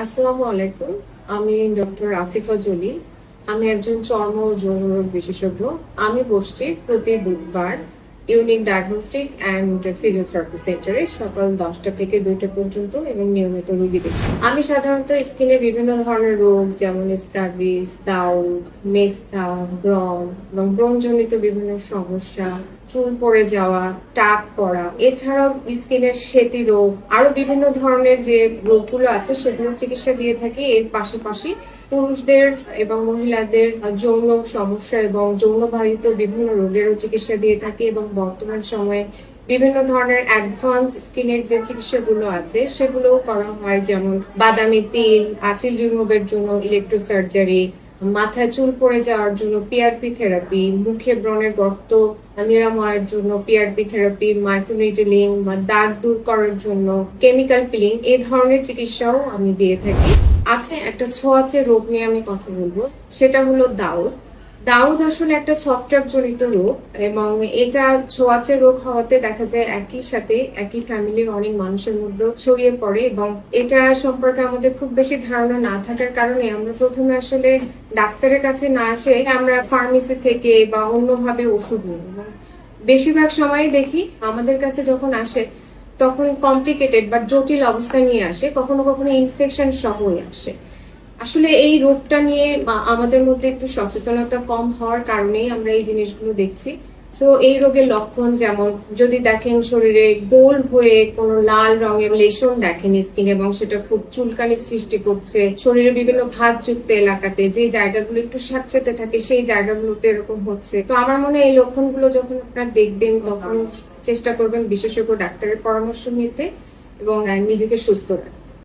আসসালামু আলাইকুম। আমি ডক্টর আসিফা জলি। আমি একজন চর্ম ও যৌন রোগ বিশেষজ্ঞ। আমি বসছি প্রতি বুধবার ইউনিক ডায়াগনস্টিক অ্যান্ড ফিজিওথেরাপি সেন্টারে সকাল 10টা থেকে 2টা পর্যন্ত এবং নিয়মিত রোগী দেখছি। আমি সাধারণত স্কিনের বিভিন্ন ধরনের রোগ যেমন স্ক্যাবিস, দাউদ, মেস্তা, ব্রণ এবং ব্রণজনিত বিভিন্ন সমস্যা, চুল পড়ে যাওয়া, টাক পড়া, এছাড়াও স্কিনের শ্বেতি রোগ, আরো বিভিন্ন ধরনের যে রোগগুলো আছে সেগুলো চিকিৎসা দিয়ে থাকি। এর পাশাপাশি পুরুষদের এবং মহিলাদের যৌন সমস্যা এবং যৌনবাহিত বিভিন্ন রোগেরও চিকিৎসা দিয়ে থাকি এবং বর্তমান সময়ে বিভিন্ন ধরনের অ্যাডভান্স স্কিনের যে চিকিৎসাগুলো আছে সেগুলোও করা হয়, যেমন বাদামি তিল, আঁচিল রিমুভের জন্য ইলেকট্রোসার্জারি, মাথায় চুল পড়ে যাওয়ার জন্য পিআরপি থেরাপি, মুখে ব্রণের গর্ত নিরাময়ের জন্য পিআরপি থেরাপি, মাইক্রোনিডেলিং বা দাগ দূর করার জন্য কেমিক্যাল পিলিং, এই ধরনের চিকিৎসাও আমি দিয়ে থাকি। আজকে একটা ছোঁয়াচে রোগ নিয়ে আমি কথা বলবো, সেটা হলো দাউদ। দাউদ আসলে একটা ছত্রাক জনিত রোগ এবং এটা ছোঁয়াচে রোগ হওয়াতে দেখা যায় একই সাথে একই ফ্যামিলির অনেক মানুষের মধ্যে ছড়িয়ে পড়ে এবং এটা সম্পর্কে আমাদের খুব বেশি ধারণা না থাকার কারণে আমরা প্রথমে আসলে ডাক্তারের কাছে না আসে আমরা ফার্মেসি থেকে বা অন্যভাবে ওষুধ নিই। বেশিরভাগ সময় দেখি আমাদের কাছে যখন আসে তখন কমপ্লিকেটেড বা জটিল অবস্থা নিয়ে আসে, কখনো কখনো ইনফেকশন সহ আসে। আসলে এই রোগটা নিয়ে আমাদের মধ্যে একটু সচেতনতা কম হওয়ার কারণেই আমরা এই জিনিসগুলো দেখছি। তো এই রোগের লক্ষণ যেমন যদি দেখেন শরীরে গোল হয়ে কোনো লাল রঙের লেশন দেখেন স্কিন এবং সেটা খুব চুলকানি সৃষ্টি করছে, শরীরে বিভিন্ন ভাঁজযুক্ত এলাকাতে যে জায়গাগুলো একটু স্যাঁতসেঁতে থাকে সেই জায়গাগুলোতে এরকম হচ্ছে। তো আমার মনে হয় এই লক্ষণগুলো যখন আপনারা দেখবেন তখন চেষ্টা করবেন বিশেষজ্ঞ ডাক্তারের পরামর্শ নিতে এবং নিজেকে সুস্থ রাখতে।